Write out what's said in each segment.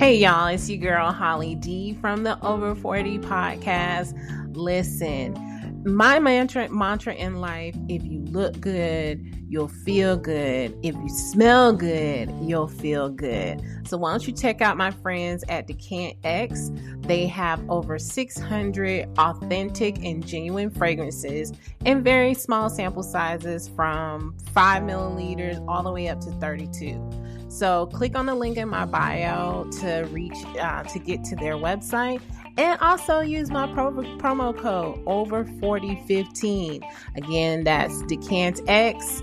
Hey y'all, it's your girl Holly D from the Over 40 podcast. Listen, my mantra in life, if you look good, you'll feel good. If you smell good, you'll feel good. So why don't you check out my friends at Decant X? They have over 600 authentic and genuine fragrances in very small sample sizes from 5 milliliters all the way up to 32. So click on the link in my bio to reach to get to their website, and also use my promo code over4015. Again, that's Decant X.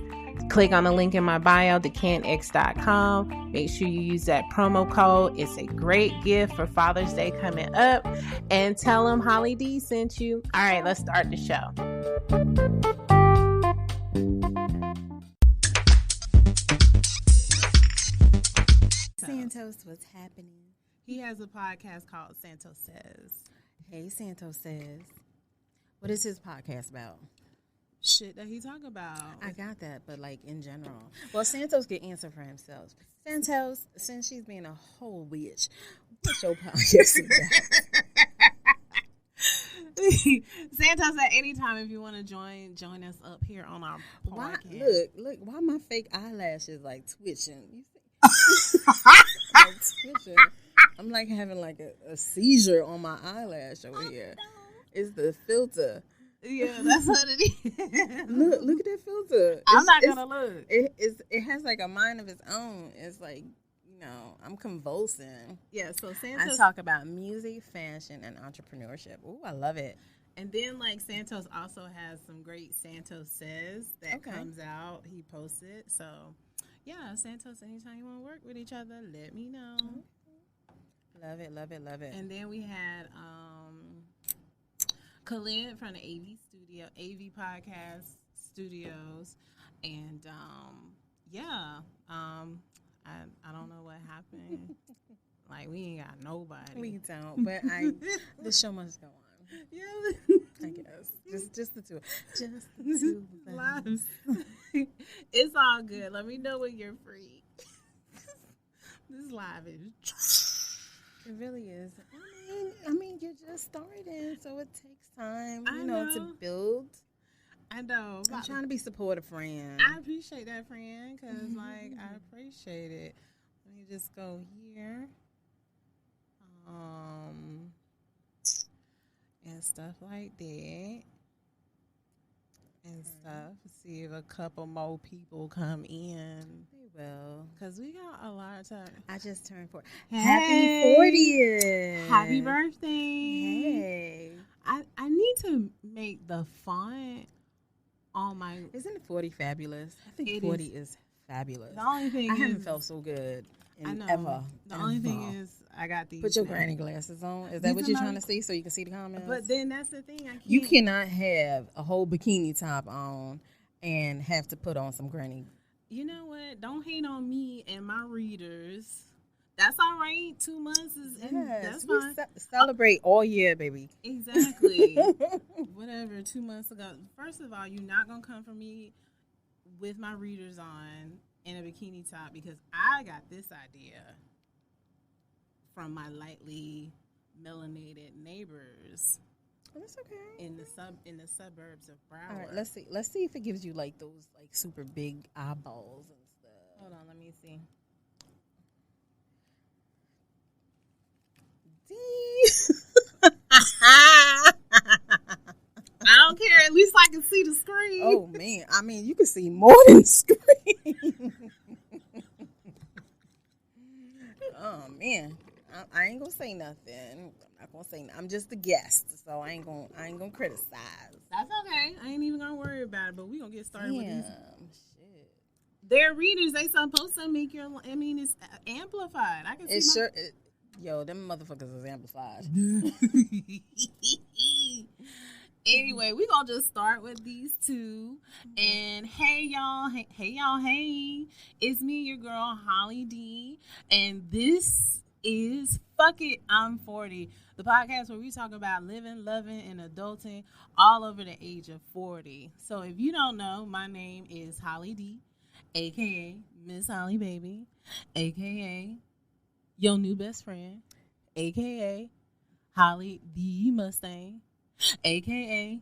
Click on the link in my bio, decantx.com. Make sure you use that promo code. It's a great gift for Father's Day coming up. And tell them Holly D sent you. All right, let's start the show. Santos, what's happening? He has a podcast called Santos Says. Hey, Santos Says. What is his podcast about? Shit that he talk about. I got that, but like in general. Well, Santos can answer for himself. Santos, since she's being a whole witch, what's your podcast about? Santos, at any time, if you want to join us up here on our podcast. Look, why my fake eyelashes like twitching? You see? I'm like having like a seizure on my eyelash over here. It's the filter. Yeah, that's what it is. Look at that filter. I'm not gonna look. It has like a mind of its own. It's like, I'm convulsing. Yeah, so Santos, I talk about music, fashion, and entrepreneurship. Ooh, I love it. And then like Santos also has some great Santos Says that comes out. He posts it. So yeah, Santos, anytime you want to work with each other, let me know. Love it, love it, love it. And then we had Khalid from the AV Podcast Studios. And I don't know what happened. Like, we ain't got nobody. We don't, but the show must go on. Yeah, I guess just the two, lives. It's all good. Let me know when you're free. This live is. It really is. I mean, you're just starting, so it takes time, to build. I know. I'm trying to be supportive, friend. I appreciate that, friend, because I appreciate it. Let me just go here. And stuff like that. And stuff. See if a couple more people come in. They will. Because we got a lot of time. I just turned 40. Hey. Happy 40th. Happy birthday. Hey. I need to make the font on my... Isn't it 40 fabulous? I think 40 is fabulous. The only thing I haven't felt so good ever. The only thing is I got these. Put your granny glasses on. Is that what you're trying to see so you can see the comments? But then that's the thing. You cannot have a whole bikini top on and have to put on some granny. You know what? Don't hate on me and my readers. That's all right. 2 months is that's fine. Celebrate all year, baby. Exactly. Whatever. 2 months ago. First of all, you're not gonna come for me with my readers on in a bikini top because I got this idea from my lightly melanated neighbors. Oh, that's okay. In the suburbs of Broward. All right, let's see if it gives you like those like super big eyeballs and stuff. Hold on, let me see. I don't care. At least I can see the screen. Oh man, I mean you can see more than the screen. Oh man, I ain't gonna say nothing. I'm not gonna say nothing. I'm just a guest, so I ain't gonna criticize. That's okay. I ain't even gonna worry about it. But we gonna get started with these. Shit. Their readers, they supposed to make your. I mean, it's amplified. I can see. It's sure. Yo, them motherfuckers is amplified. Anyway, we're going to just start with these two. And hey, y'all. Hey. It's me, your girl, Holly D. And this is Fuck It, I'm 40. The podcast where we talk about living, loving, and adulting all over the age of 40. So if you don't know, my name is Holly D, a.k.a. Miss Holly Baby, a.k.a. your new best friend, aka Holly the Mustang, aka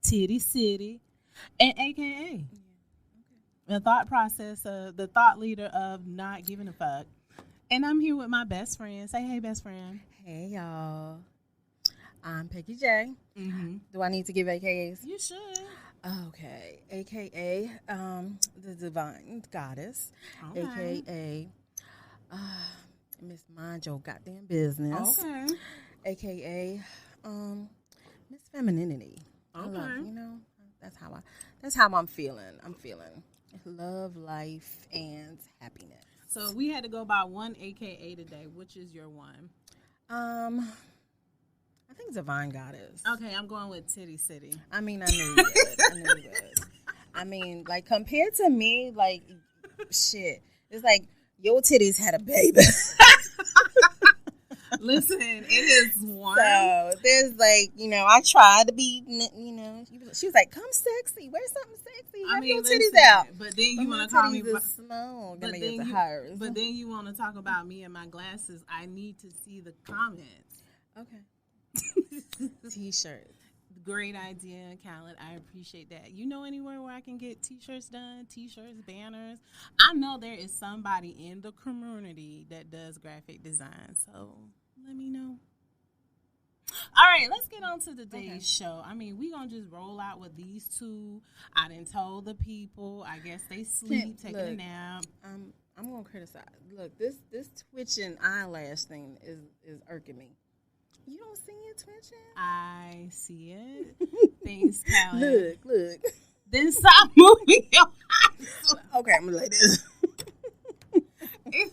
Titty City, and aka the thought process of the thought leader of not giving a fuck. And I'm here with my best friend. Say hey, best friend. Hey, y'all. I'm Peggy J. Mm-hmm. Do I need to give AKAs? You should. Okay. AKA the Divine Goddess. Okay. AKA Miss Mind Your Goddamn Business. Okay. AKA Miss Femininity. Okay. I love, that's how I'm feeling. I'm feeling love, life, and happiness. So we had to go by one AKA today. Which is your one? I think Divine Goddess. Okay, I'm going with Titty City. I mean, I knew you would. I mean, like, compared to me, like, shit. It's like, your titties had a baby. Listen, it is one. So, there's, like, I tried to be, she was like, come sexy. Wear something sexy. Have your titties out. But then you want to call me... small. But then you want to talk about me and my glasses. I need to see the comments. Okay. T-shirt. Great idea, Khaled. I appreciate that. You know anywhere where I can get T-shirts done? T-shirts, banners? I know there is somebody in the community that does graphic design, so let me know. All right, let's get on to today's show. I mean, we going to just roll out with these two. I done told the people. I guess they sleep, taking a nap. I'm going to criticize. Look, this twitching eyelash thing is irking me. You don't see it twitching? I see it. Thanks, Khaled. Look. Then stop moving your eyes. Okay, I'm gonna lay this. Damn.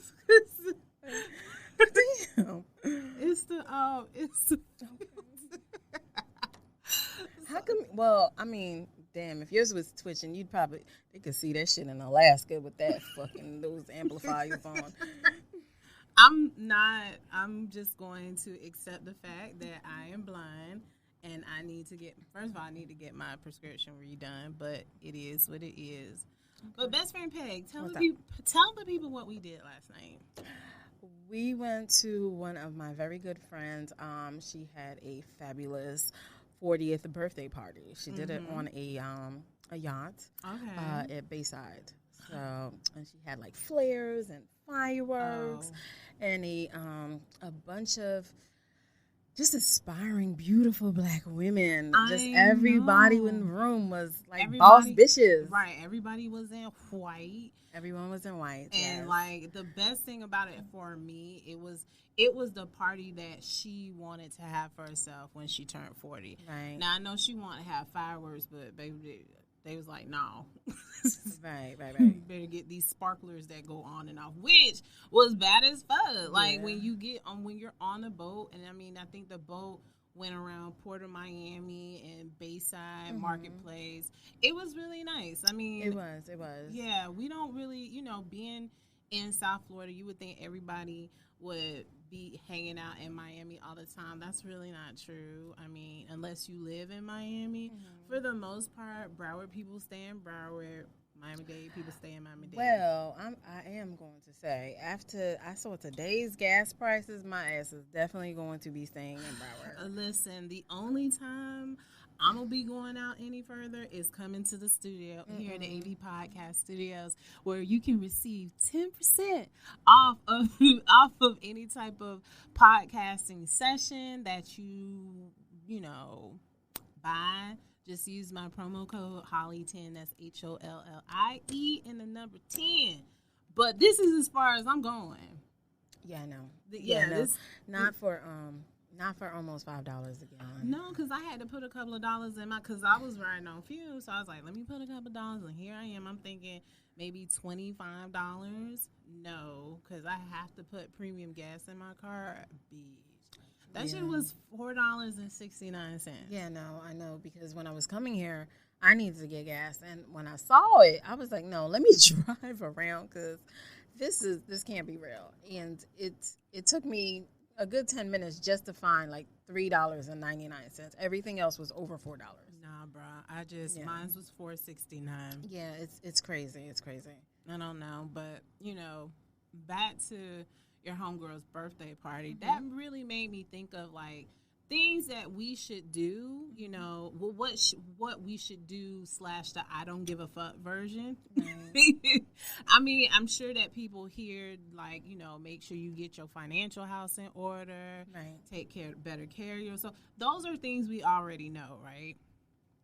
It's the How come? Well, I mean, damn. If yours was twitching, they could see that shit in Alaska with that fucking those amplifiers on. I'm just going to accept the fact that I am blind and I need to get my prescription redone, but it is what it is. Okay. But best friend Peg, tell the people what we did last night. We went to one of my very good friends. She had a fabulous 40th birthday party. She did it on a yacht at Bayside. So, and she had like flares and fireworks and a bunch of just aspiring, beautiful black women. Everybody in the room was like boss bitches. Right. Everybody was in white. Everyone was in white. And like the best thing about it for me, it was the party that she wanted to have for herself when she turned 40. Right. Now I know she wanted to have fireworks, but baby, they was like, no. Right. Better get these sparklers that go on and off, which was bad as fuck. Like when you're on a boat, and I mean, I think the boat went around Port of Miami and Bayside Marketplace. It was really nice. I mean, it was. Yeah, we don't really, being in South Florida, you would think everybody would be hanging out in Miami all the time. That's really not true. I mean, unless you live in Miami. For the most part, Broward people stay in Broward. Miami-Dade people stay in Miami-Dade. Well, I am going to say, after I saw today's gas prices, my ass is definitely going to be staying in Broward. Listen, the only time I'm going to be going out any further is coming to the studio here in the AV Podcast Studios, where you can receive 10% off of any type of podcasting session that you buy. Just use my promo code Holly10. That's HOLLIE and the number 10. But this is as far as I'm going. Yeah, I know. Not for almost $5 a gallon. No, because I had to put a couple of dollars in because I was riding on fuel. So I was like, let me put a couple of dollars, and here I am. I'm thinking maybe $25. No, because I have to put premium gas in my car. That shit was $4.69. Yeah, no, I know, because when I was coming here, I needed to get gas, and when I saw it, I was like, no, let me drive around, because this can't be real. And it took me a good 10 minutes just to find like $3.99. Everything else was over $4. Nah, bro. Mine was $4.69. Yeah, it's crazy. It's crazy. I don't know, but back to your homegirl's birthday party, that really made me think of like things that we should do, you know, what we should do / the I don't give a fuck version. Right. I mean, I'm sure that people here, like, you know, make sure you get your financial house in order, right? Take better care of yourself. Those are things we already know, right?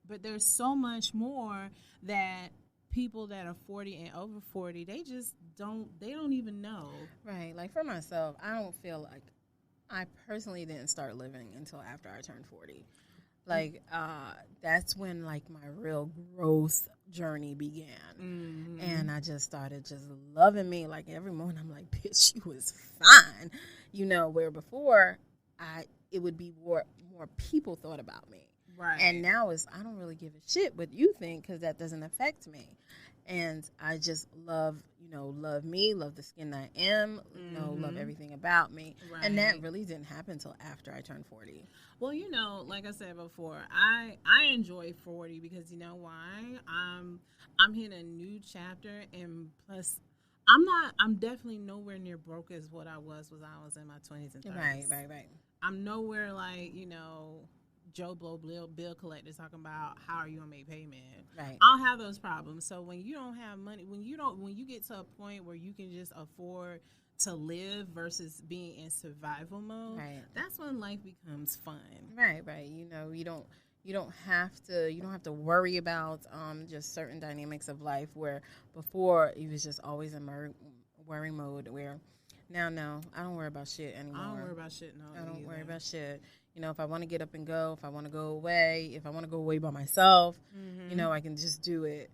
But there's so much more that people that are 40 and over 40, they don't even know. Right. Like for myself, I don't feel like I personally didn't start living until after I turned 40. Like, that's when, like, my real growth journey began. Mm-hmm. And I just started just loving me. Like, every morning I'm like, bitch, you was fine. You know, where before, it would be more people thought about me. Right. And now I don't really give a shit what you think because that doesn't affect me. And I just love me, love the skin that I am, you know, love everything about me. Right. And that really didn't happen until after I turned 40. Well, you know, like I said before, I enjoy 40 because you know why? I'm hitting a new chapter, and plus I'm definitely nowhere near broke as what I was when I was in my 20s and 30s. Right. I'm nowhere like, you know, Joe Blow bill collectors talking about how are you gonna make payment. Right. I don't have those problems. So when you don't have money, when you get to a point where you can just afford to live versus being in survival mode, right, that's when life becomes fun. Right. You know, you don't have to worry about just certain dynamics of life where before it was just always in worry mode where now no, I don't worry about shit anymore. I don't worry about shit worry about shit. You know, if I want to get up and go, if I want to go away, if I want to go away by myself, you know, I can just do it.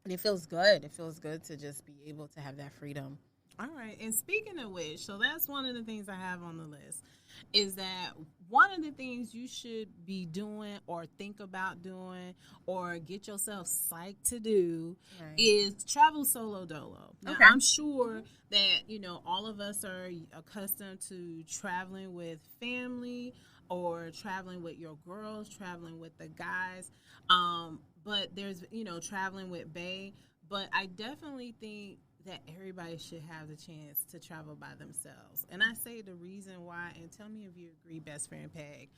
And it feels good. It feels good to just be able to have that freedom. All right. And speaking of which, so that's one of the things I have on the list, is that one of the things you should be doing or think about doing or get yourself psyched to do, right, is travel solo dolo. Now, okay, I'm sure that, you know, all of us are accustomed to traveling with family or traveling with your girls, traveling with the guys. But there's, you know, traveling with bae. But I definitely think that everybody should have the chance to travel by themselves. And I say the reason why, and tell me if you agree, best friend Peg,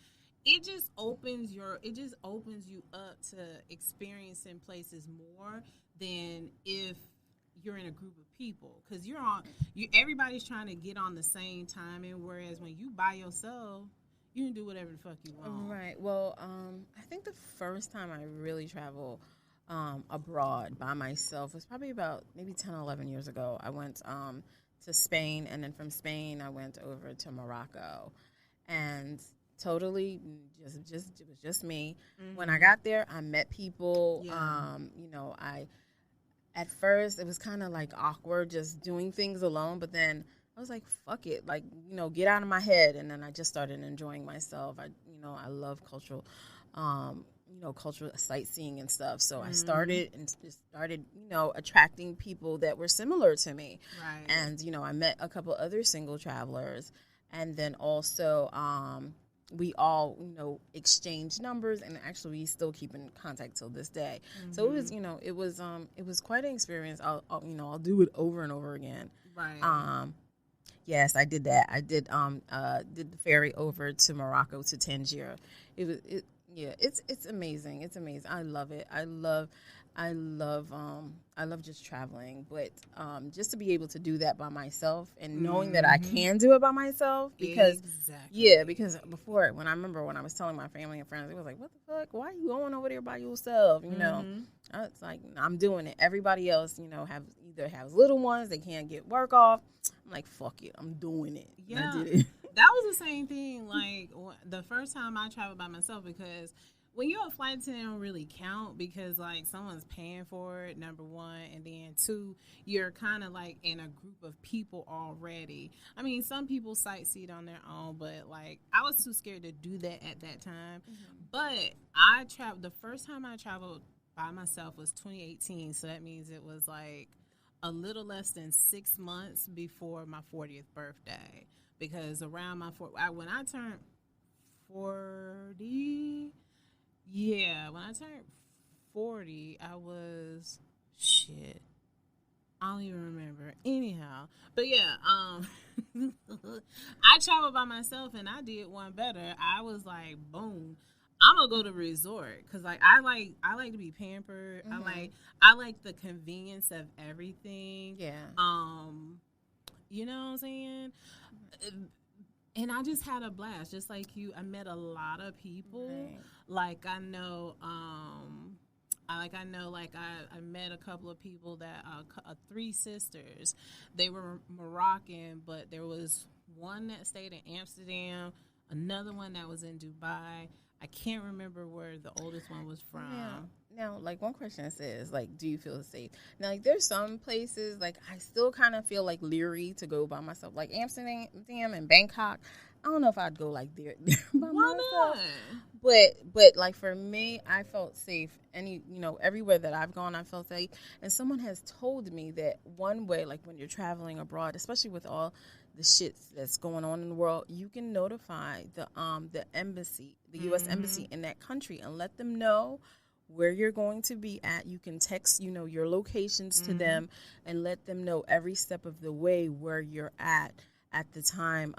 it just opens you up to experiencing places more than if you're in a group of people, because everybody's trying to get on the same timing, whereas when you by yourself, you can do whatever the fuck you want. Right. Well, I think the first time I really traveled abroad by myself was probably about maybe 10 or 11 years ago. I went to Spain, and then from Spain I went over to Morocco, and totally it was just me. Mm-hmm. When I got there, I met people. Yeah. You know, at first it was kind of like awkward just doing things alone, but then I was like, fuck it, like, you know, get out of my head. And then I just started enjoying myself. I love cultural sightseeing and stuff. So I started, you know, attracting people that were similar to me. Right. And, you know, I met a couple other single travelers. And then also we all, you know, exchanged numbers, and actually we still keep in contact till this day. Mm-hmm. So it was, you know, it was quite an experience. I'll do it over and over again. Right. Yes, I did that. I did the ferry over to Morocco to Tangier. It's amazing. It's amazing. I love it. I love just traveling, but just to be able to do that by myself and knowing that I can do it by myself, because because before, when I was telling my family and friends, it was like, what the fuck? Why are you going over there by yourself? You know, it's like, I'm doing it. Everybody else, you know, has little ones, they can't get work off. I'm like, fuck it, I'm doing it. Yeah, I did it. That was the same thing. Like the first time I traveled by myself, because when you're a flight attendant, it don't really count because, like, someone's paying for it, number one, and then two, you're kind of like in a group of people already. I mean, some people sightsee on their own, but like I was too scared to do that at that time. Mm-hmm. But the first time I traveled by myself was 2018, so that means it was like a little less than 6 months before my 40th birthday, because around when I turned 40. Yeah, when I turned 40, I was, I don't even remember. Anyhow, but yeah, I traveled by myself and I did one better. I was like, boom, I'm gonna go to resort because like I like to be pampered. I like the convenience of everything. Yeah. You know what I'm saying? And I just had a blast, just like you. I met a lot of people. Right. Like I know, I met a couple of people that 3 sisters. They were Moroccan, but there was one that stayed in Amsterdam, another one that was in Dubai. I can't remember where the oldest one was from. Yeah. Now, like, one question says, like, do you feel safe? Now, like, there's some places, like, I still kind of feel, like, leery to go by myself. Like, Amsterdam and Bangkok, I don't know if I'd go, like, there by myself. But, like, for me, I felt safe. Everywhere that I've gone, I felt safe. And someone has told me that one way, like, when you're traveling abroad, especially with all the shit that's going on in the world, you can notify the embassy, the U.S. embassy in that country, and let them know where you're going to be at. You can text, your locations to them and let them know every step of the way where you're at the time,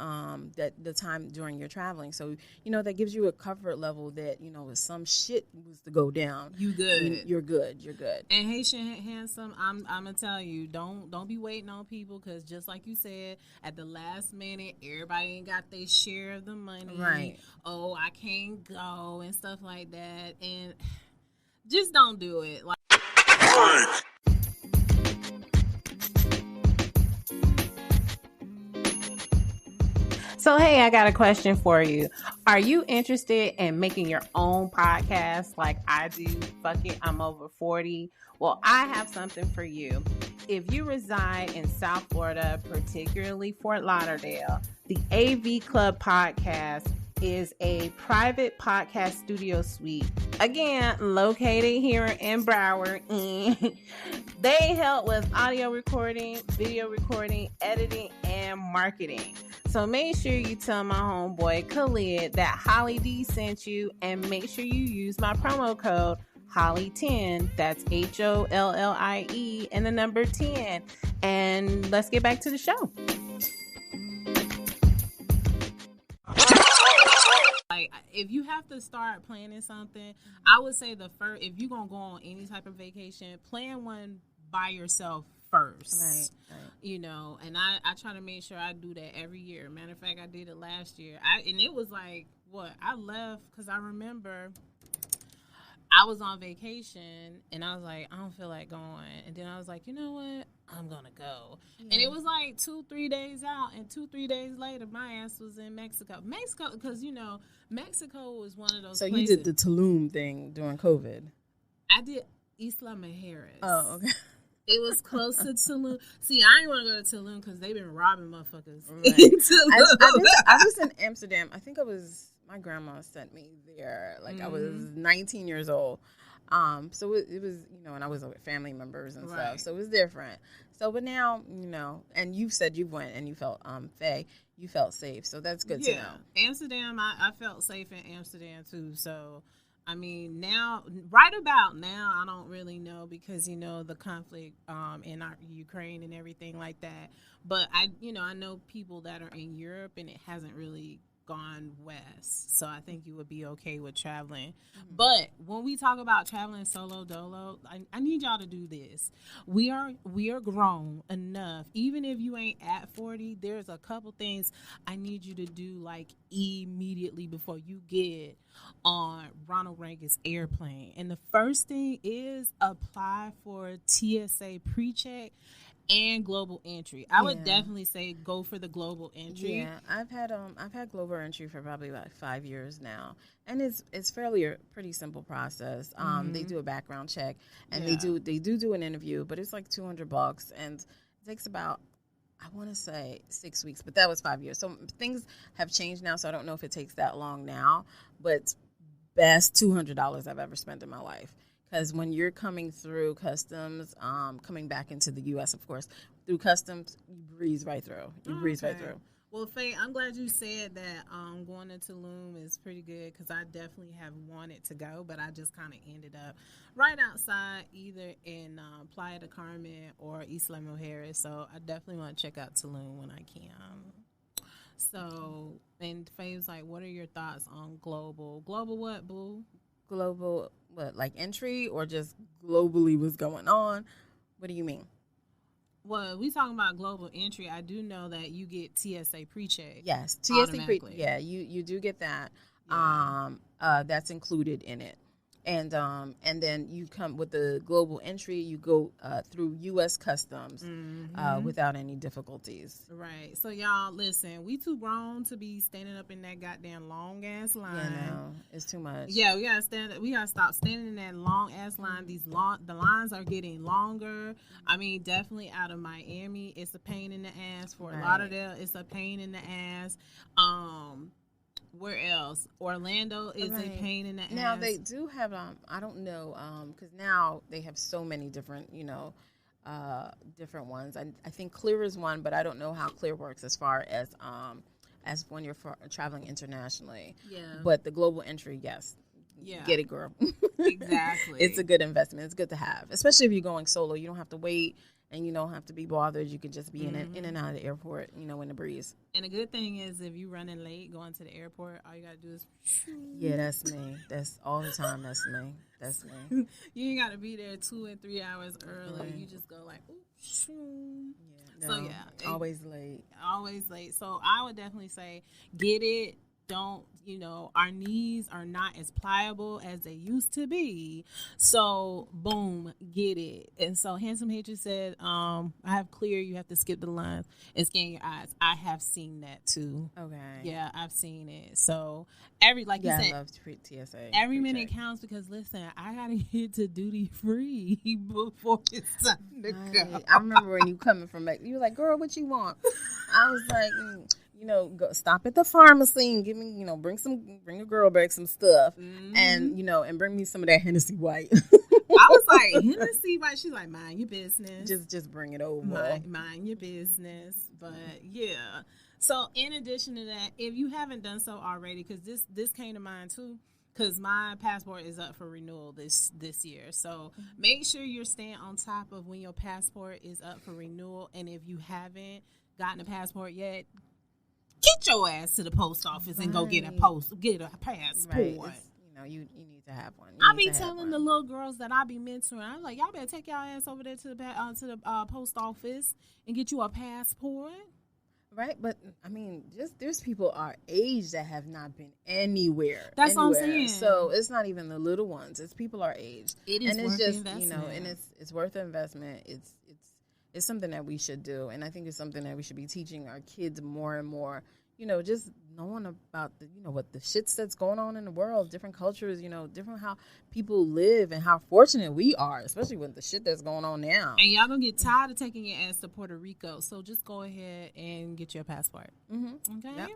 the time during your traveling. So, that gives you a comfort level that, if some shit was to go down, you good. You're good. You're good. And Haitian Handsome, I'm gonna tell you, don't be waiting on people, because just like you said, at the last minute, everybody ain't got their share of the money. Right. Oh, I can't go and stuff like that, and just don't do it. Like. So, hey, I got a question for you. Are you interested in making your own podcast like I do? Fuck it, I'm over 40. Well, I have something for you. If you reside in South Florida, particularly Fort Lauderdale, the AV Club Podcast is a private podcast studio suite, again, located here in Broward. They help with audio recording, video recording, editing, and marketing. So make sure you tell my homeboy Khalid that Holly D sent you, and make sure you use my promo code Holly10. That's HOLLIE and the number 10. And let's get back to the show. Like, if you have to start planning something, I would say if you're gonna go on any type of vacation, plan one by yourself first. Right. And I try to make sure I do that every year. Matter of fact, I did it last year. And it was like, I left because I remember I was on vacation and I was like, I don't feel like going. And then I was like, you know what? I'm going to go. Yeah. And it was like 2-3 days out. And 2-3 days later, my ass was in Mexico. Because, Mexico was one of those places. So you did the Tulum thing during COVID? I did Isla Mujeres. Oh, okay. It was close to Tulum. See, I didn't want to go to Tulum because they've been robbing motherfuckers. Right. I was in Amsterdam. I think my grandma sent me there. Like, I was 19 years old. So it was, and I was with family members and stuff. So it was different. So, but now, and you said you went and you felt, Faye, you felt safe. So that's good to know. Amsterdam, I felt safe in Amsterdam too. So, I mean, right about now, I don't really know because, the conflict in Ukraine and everything like that. But I know people that are in Europe and it hasn't really gone west. So I think you would be okay with traveling. Mm-hmm. But when we talk about traveling solo dolo, I need y'all to do this. We are grown enough. Even if you ain't at 40, there's a couple things I need you to do like immediately before you get on Ronald Reagan's airplane. And the first thing is apply for TSA pre-check and global entry. I would definitely say go for the global entry. Yeah, I've had global entry for probably about 5 years now, and it's fairly a pretty simple process. They do a background check, and they do an interview, but it's like $200, and it takes about, I want to say 6 weeks, but that was 5 years. So things have changed now, so I don't know if it takes that long now, but best $200 I've ever spent in my life. Because when you're coming through customs, coming back into the U.S., of course, through customs, you breeze right through. Right through. Well, Faye, I'm glad you said that going to Tulum is pretty good because I definitely have wanted to go, but I just kind of ended up right outside either in Playa del Carmen or Isla Mujeres. So I definitely want to check out Tulum when I can. So, and Faye was like, what are your thoughts on global? Global what, boo? Global, what, like entry or just globally what's going on? What do you mean? Well, we talking about global entry. I do know that you get TSA pre-check. Yes, TSA pre-check. Yeah, you do get that. Yeah. That's included in it. And then you come with the global entry. You go through U.S. Customs without any difficulties. Right. So y'all, listen. We too grown to be standing up in that goddamn long ass line. Yeah, no, it's too much. Yeah, we gotta stand. We gotta stop standing in that long ass line. The lines are getting longer. I mean, definitely out of Miami, it's a pain in the ass. Fort Lauderdale, it's a pain in the ass. Where else? Orlando is a pain in the ass. Now they do have I don't know because now they have so many different different ones. I think Clear is one, but I don't know how Clear works as far as when you're traveling internationally. Yeah. But the global entry, yes. Yeah. Get it, girl. Exactly. It's a good investment. It's good to have, especially if you're going solo. You don't have to wait. And you don't have to be bothered. You can just be in and out of the airport, in the breeze. And the good thing is, if you're running late going to the airport, all you got to do is... Yeah, that's me. That's all the time. That's me. That's me. You ain't got to be there 2 and 3 hours early. Right. You just go like, ooh, yeah. No, so, yeah. Always late. Always late. So, I would definitely say, get it. Don't, our knees are not as pliable as they used to be. So, boom, get it. And so, Handsome Hatred said, I have Clear, you have to skip the lines and scan your eyes. I have seen that too. Okay. Yeah, I've seen it. So, you said, I love TSA. Every minute counts because, listen, I got to get to duty free before it's time to go. I remember when you coming from back, you were like, girl, what you want? I was like, go stop at the pharmacy and give me, bring your girl back some stuff, and and bring me some of that Hennessy White. I was like, Hennessy White. She's like, mind your business. Just bring it over. Mind your business. But yeah. So in addition to that, if you haven't done so already, because this came to mind too, because my passport is up for renewal this year. So make sure you're staying on top of when your passport is up for renewal, and if you haven't gotten a passport yet, get your ass to the post office and go get a passport. Right. You need to have one. I be telling the little girls that I be mentoring, I'm like, y'all better take y'all ass over there to the post office and get you a passport. Right, but I mean, there's people our age that have not been anywhere. That's what I'm saying. So it's not even the little ones; it's people our age. It is, and it's just investment. And it's worth the investment. It's something that we should do, and I think it's something that we should be teaching our kids more and more. Just knowing about what the shits that's going on in the world, different cultures, different how people live and how fortunate we are, especially with the shit that's going on now. And y'all gonna get tired of taking your ass to Puerto Rico, so just go ahead and get your passport. Mm-hmm. Okay. Yep.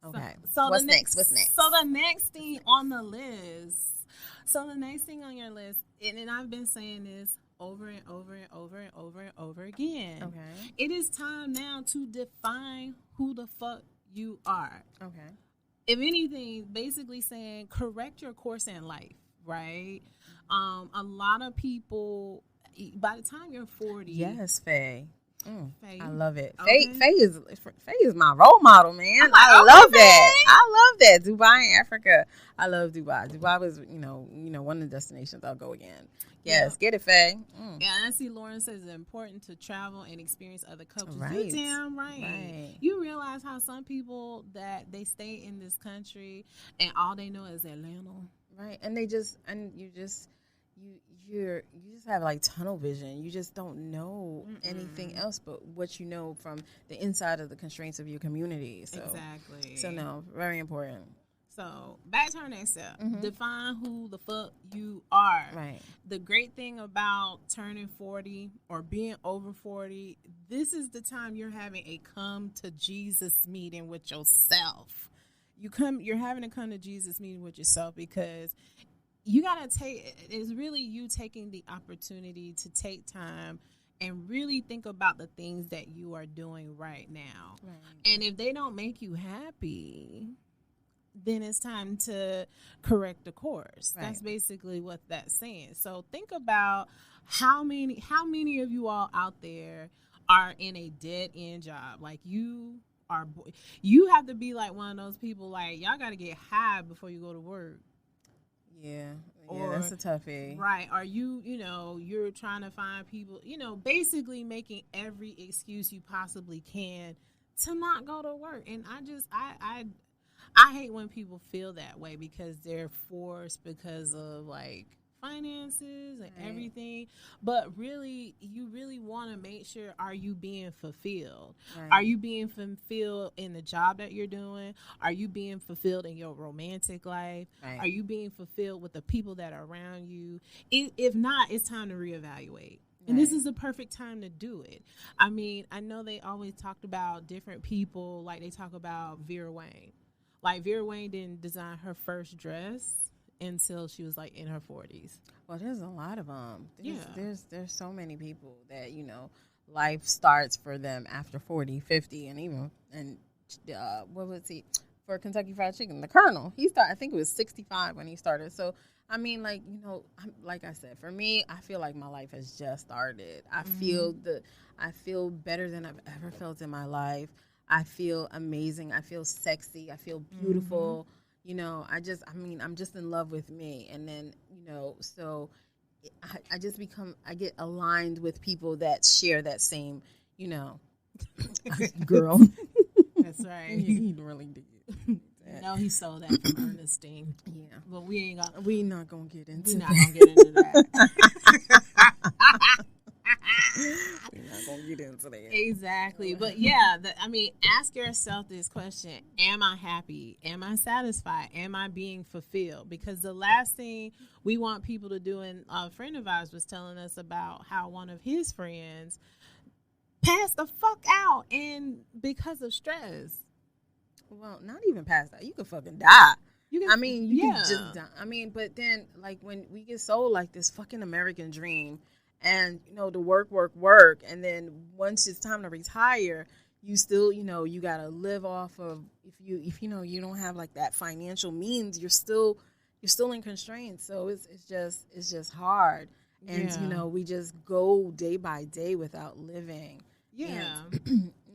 Okay. So What's next? What's next? So the next thing on the list. So the next thing on your list, and I've been saying this over and over and over and over and over again. Okay. It is time now to define who the fuck you are. Okay. If anything, basically saying correct your course in life, right? A lot of people, by the time you're 40. Yes, Faye. Faye. I love it. Okay. Faye is my role model, man. I love that. I love that. Dubai and Africa. I love Dubai. Dubai was, one of the destinations I'll go again. Yes, get it, Faye. Yeah, and I see Lauren says it's important to travel and experience other cultures. Right. You're damn right. You realize how some people that they stay in this country and all they know is Atlanta. Right. And you just have like tunnel vision. You just don't know anything else but what you know from the inside of the constraints of your community. So, exactly. So no, very important. So, back to our next step. Define who the fuck you are. Right. The great thing about turning 40 or being over 40, this is the time you're having a come to Jesus meeting with yourself. You're having a come to Jesus meeting with yourself because you got to it's really you taking the opportunity to take time and really think about the things that you are doing right now. Right. And if they don't make you happy, then it's time to correct the course. Right. That's basically what that's saying. So think about how many of you all out there are in a dead end job. Like you have to be like one of those people, like, y'all got to get high before you go to work. Yeah, that's a toughie. Right. Or you're trying to find people, basically making every excuse you possibly can to not go to work. And I hate when people feel that way because they're forced because of like finances and everything. But really, you really want to make sure, are you being fulfilled? Right. Are you being fulfilled in the job that you're doing? Are you being fulfilled in your romantic life? Right. Are you being fulfilled with the people that are around you? If not, it's time to reevaluate. And this is the perfect time to do it. I mean, I know they always talked about different people, like they talk about Vera Wang. Like Vera Wang didn't design her first dress until she was like in her 40s. Well, there's a lot of them. There's so many people that, life starts for them after 40, 50, and even, what was he, for Kentucky Fried Chicken, the Colonel, I think it was 65 when he started. So, I mean, like, like I said, for me, I feel like my life has just started. I feel better than I've ever felt in my life. I feel amazing. I feel sexy. I feel beautiful. I'm just in love with me. And then, so I get aligned with people that share that same, girl. That's right. He really did. No, he sold that from Ernestine. Yeah. But we not going to get into that. We're not going to get into that. Exactly. But yeah, ask yourself this question. Am I happy? Am I satisfied? Am I being fulfilled? Because the last thing we want people to do, and a friend of ours was telling us about how one of his friends passed the fuck out because of stress. Well, not even past that. You could fucking die. You can just die. But then, like, when we get sold like this fucking American dream, and the work, and then once it's time to retire, you still, you gotta live off of, if you don't have like that financial means, you're still in constraints. So it's just hard, and we just go day by day without living. Yeah.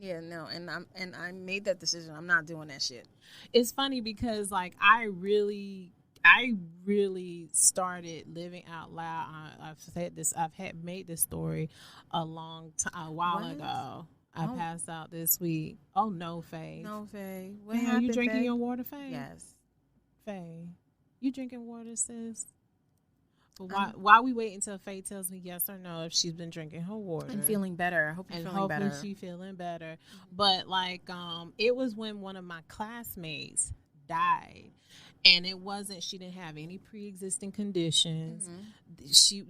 And I made that decision. I'm not doing that shit. It's funny because like I really started living out loud. I've made this story a while ago. I passed out this week. Oh no, Faye. No, Faye. What happened? You drinking your water, Faye? Yes. Faye, you drinking water, sis? But while we wait until Faye tells me yes or no if she's been drinking her water. I'm feeling better. I hope you're feeling better. And hopefully she's feeling better. Mm-hmm. But like it was when one of my classmates died. And she didn't have any pre-existing conditions. Mm-hmm. She,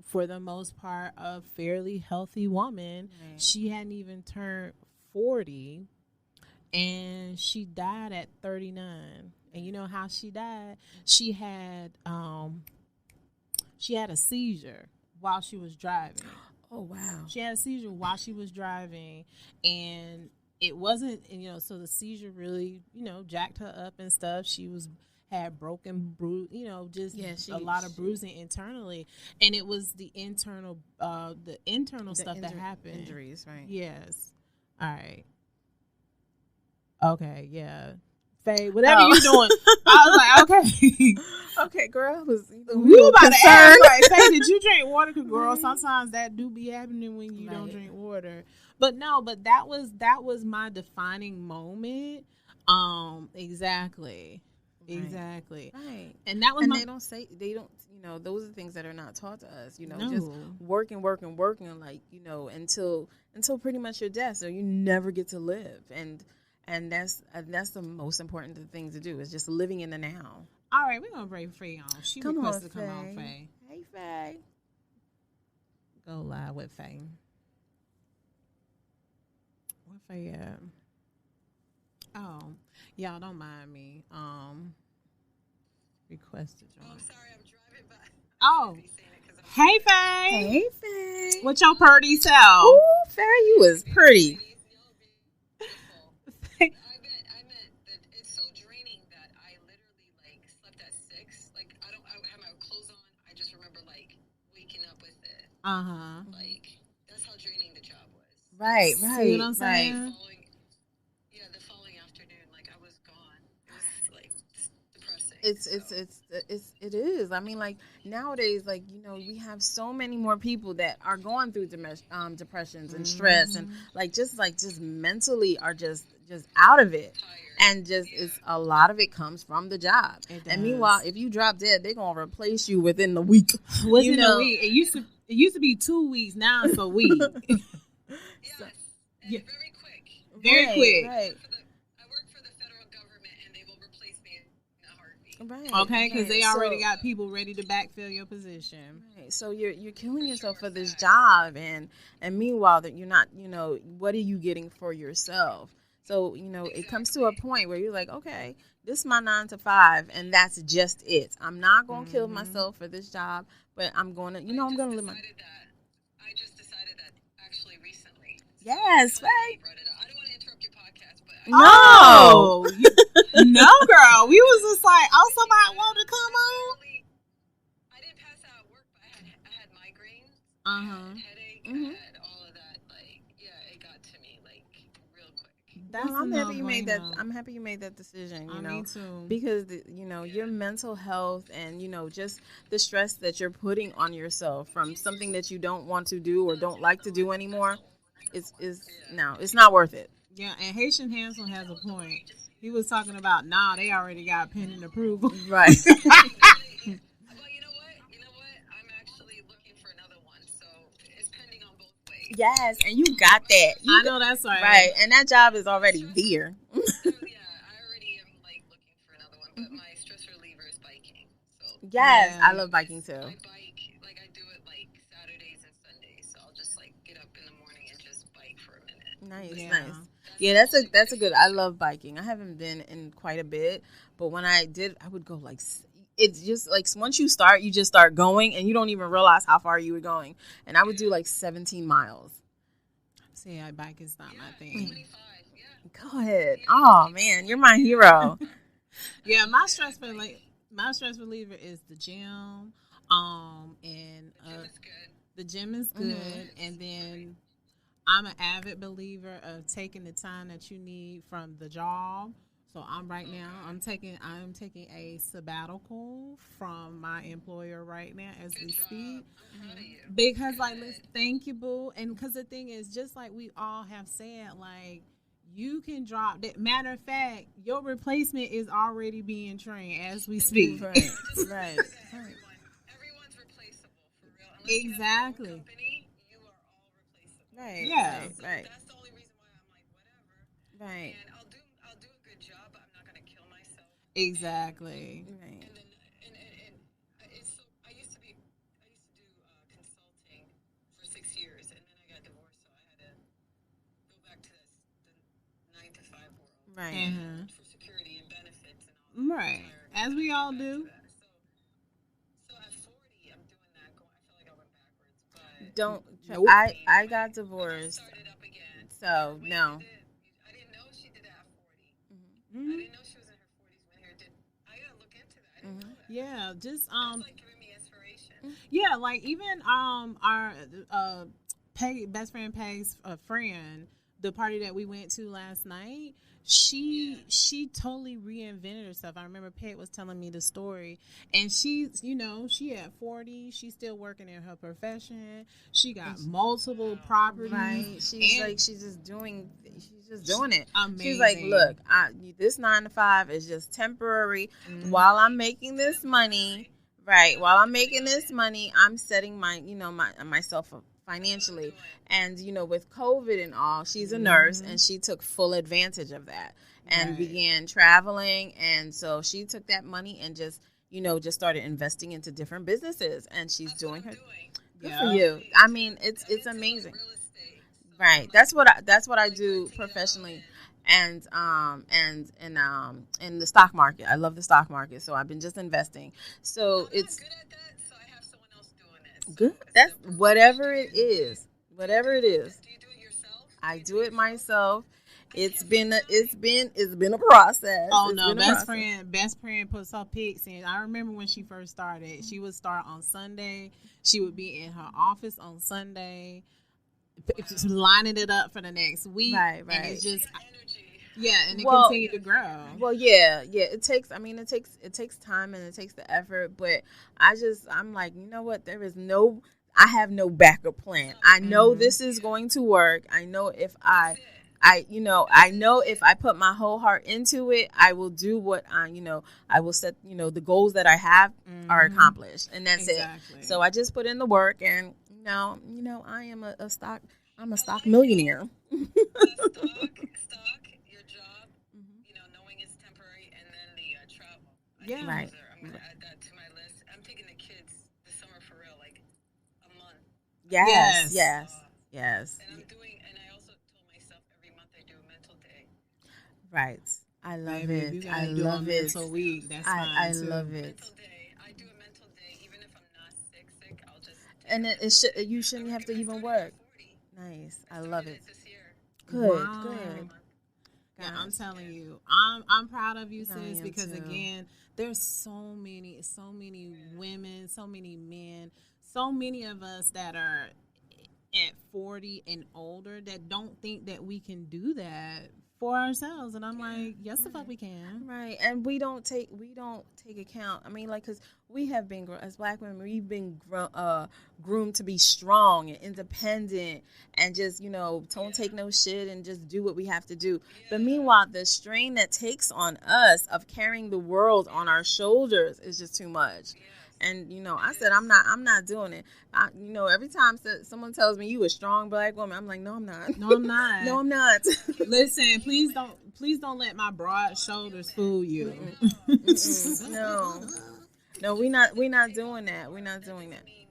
for the most part, a fairly healthy woman. Right. She hadn't even turned 40. And she died at 39. And you know how she died? She had a seizure while she was driving. Oh, wow. She had a seizure while she was driving. And it wasn't, so the seizure really, jacked her up and stuff. She had broken a lot of bruising internally. And it was the internal stuff that happened. Injuries, right. Yes. All right. Okay, yeah. Faye, whatever you're doing. I was like, okay. Okay, girl. We were about to ask, like, Faye, did you drink water? Because, girl, sometimes that do be happening when you don't drink water. But no, that was my defining moment. Exactly. Right. Exactly. Right. And that was they don't, those are things that are not taught to us, just working, like, until pretty much your death. So you never get to live. And that's the most important thing to do, is just living in the now. All right, we're going to bring Free on. She requested to come on, Faye. Hey, Faye. Go live with Faye. Where Faye at? Oh, y'all don't mind me. Requested. Oh, I'm sorry, I'm driving by. Oh, Hey, Faye. Hey, Faye. What's your purdy self? Ooh, Faye, you was pretty. I meant that it's so draining that I literally like slept at 6. Like I have my clothes on. I just remember like waking up with it. Like that's how draining the job was. Right. See what I'm saying? The following afternoon, like I was gone. It was like depressing. It is. I mean, like nowadays, like we have so many more people that are going through depressions and stress, and just mentally are just out of it, and it's a lot of it comes from the job. And meanwhile, if you drop dead, they're gonna replace you within the week. Within a week, it used to be 2 weeks. Now it's a week. Yes, very quick. Very quick. Right. I work for the federal government, and they will replace me in a heartbeat. Right. Okay, because they already got people ready to backfill your position. Right. So you're killing yourself for this job, and meanwhile that you're not. What are you getting for yourself? So it comes to a point where you're like, okay, this is my 9 to 5, and that's just it. I'm not gonna kill myself for this job, but I'm gonna, I'm gonna live my. I just decided that actually recently. Yes, right. I don't want to interrupt your podcast, but No, no, girl. We was just like, oh, somebody wanted to come on. I didn't pass out at work, but I had migraines, I had headache, I had all of that. Like, yeah, it got to me like real quick. I'm happy you made that. I'm happy you made that decision. Me too. Because your mental health and just the stress that you're putting on yourself from something that you don't want to do or don't like to do anymore, it's not worth it. Yeah, and Haitian Hansel has a point. He was talking about, they already got pending approval. Right. Well, you know what? I'm actually looking for another one, so it's pending on both ways. Yes, and you got that. I know that's right. Right, and that job is already there. Yeah, I already am like looking for another one, but my stress reliever is biking. So Yes, Yeah. I love biking too. I bike, like I do it like Saturdays and Sundays. So I'll just like get up in the morning and just bike for a minute. Nice. Yeah, that's a good. I love biking. I haven't been in quite a bit, but when I did, I would go like. It's just like once you just start going, and you don't even realize how far you were going. And I would do like 17 miles. See, bike is not my thing. 25, yeah. Go ahead. Oh man, you're my hero. Yeah, my stress reliever is the gym. And the gym is good, and then I'm an avid believer of taking the time that you need from the job. So I'm taking a sabbatical from my employer right now as we speak. Because listen, thank you, boo. And because the thing is, just like we all have said, like you can drop that. Matter of fact, your replacement is already being trained as we speak. Right. Everyone's replaceable for real. Unless Exactly. you have your own company, you are all replaceable. Right. Yeah. So Right. that's the only reason why I'm like whatever. Right. And I'll do a good job, but I'm not gonna kill myself. Exactly. Right. And then it's so I used to do consulting for 6 years, and then I got divorced, so I had to go back to the 9 to 5 world. Right. For security and benefits and all that. Right. As we all do. So at 40, I'm doing that. I feel like I went backwards, but Don't. Nope. I got divorced. started up again. So When no. I didn't know she did that at 40. I Mhm. didn't know she was in her 40s when her did. I gotta look into that. I didn't know that. Yeah, just That's like giving me inspiration. yeah, like even our best friend Peg's friend, the party that we went to last night, she totally reinvented herself. I remember Peg was telling me the story, and she at 40, she's still working in her profession. She got multiple properties. Right. She's just doing it. Amazing. She's like, look, this 9 to 5 is just temporary. While I'm making this money, right? While I'm making this money, I'm setting myself up financially. And with COVID and all, she's a nurse, and she took full advantage of that and began traveling. And so she took that money and just started investing into different businesses, and she's doing her. Good for you. I mean, it's amazing. Real estate. Right. That's what I do professionally. And in the stock market. I love the stock market. So I've been just investing. So I'm it's not good at that, so I have someone else doing it. Good. That's whatever it is. Whatever it is. Do you do it yourself? I do it myself. It's been a process. Oh no, best friend puts her pics in. I remember when she first started. She would start on Sunday. She would be in her office on Sunday, lining it up for the next week. Right. And it's just and it Well, continued to grow. Well, yeah. It takes time and it takes the effort. But I'm like, you know what? I have no backup plan. I know this is going to work. I know if I know if I put my whole heart into it, I will do what I will set, the goals that I have are accomplished, and that's it. So I just put in the work, and I am I'm a stock millionaire. Stock, your job, knowing it's temporary, and then the travel. Yeah. Right. I'm going to add that to my list. I'm taking the kids this summer for real, like a month. Yes. And I also told myself every month I do a mental day. Right. I love Maybe it. I love it. Mental week. That's fine I too. love it. Mental day. I do a mental day, even if I'm not sick. I'll just. And you shouldn't have to even work. Nice. I love it. This year. Good. Wow. Good. Yeah, I'm telling you, I'm proud of you, sis, because too. again, there's so many women, so many men, so many of us that are at 40 and older that don't think that we can do that for ourselves, and I'm like, yes, the fuck we can. Right, and we don't take account. I mean, like, because we have been, as Black women, we've been groomed to be strong and independent, and just don't take no shit and just do what we have to do. But meanwhile, the strain that takes on us of carrying the world on our shoulders is just too much. And I said I'm not doing it. Every time someone tells me you a strong Black woman, I'm like, no, I'm not. No, I'm not. No, I'm not. Listen, please don't let my broad shoulders fool you. No, we're not doing that. We're not doing that. We're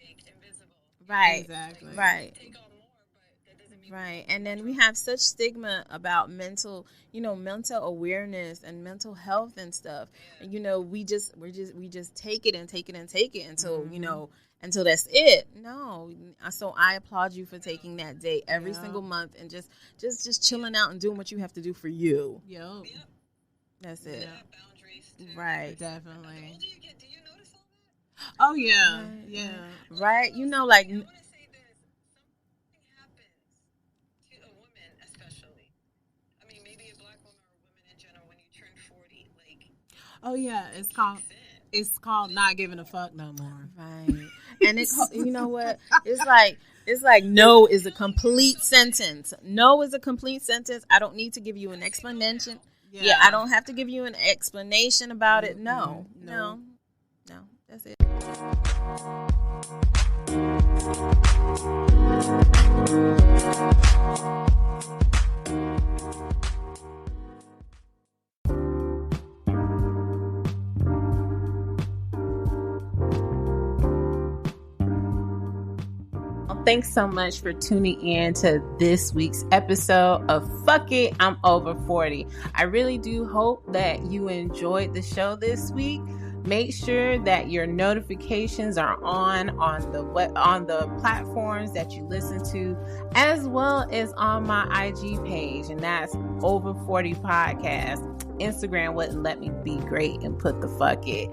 like invisible. Right. Exactly. Right. Take on more, but that doesn't mean. Right. And then we have such stigma about mental awareness and mental health and stuff. And, we just take it and take it and take it until, until that's it. No. So I applaud you for taking that day every single month and just chilling out and doing what you have to do for you. Yep. That's it. Boundaries too. Right. Definitely. The older you get, do you notice all that? Oh yeah. Right. Yeah. Right. I want to say this. Something happens to a woman, especially. I mean, maybe a Black woman or a woman in general when you turn 40. Like, Oh yeah. It's called not giving a fuck no more. Right. And you know what? It's like no is a complete sentence. No is a complete sentence. I don't need to give you an explanation. Yeah, I don't have to give you an explanation about it. No. That's it. Thanks so much for tuning in to this week's episode of Fuck It, I'm Over 40. I really do hope that you enjoyed the show this week. Make sure that your notifications are on the platforms that you listen to, as well as on my IG page, and that's Over 40 Podcast. Instagram wouldn't let me be great and put the fuck it.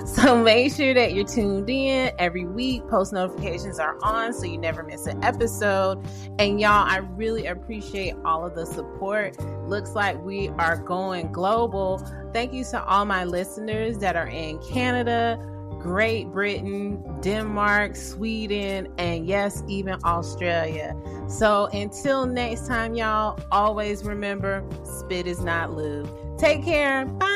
So make sure that you're tuned in every week. Post notifications are on so you never miss an episode. And y'all, I really appreciate all of the support. Looks like we are going global. Thank you to all my listeners that are in Canada, Great Britain, Denmark, Sweden, and yes, even Australia. So until next time, y'all, always remember, spit is not lube. Take care. Bye.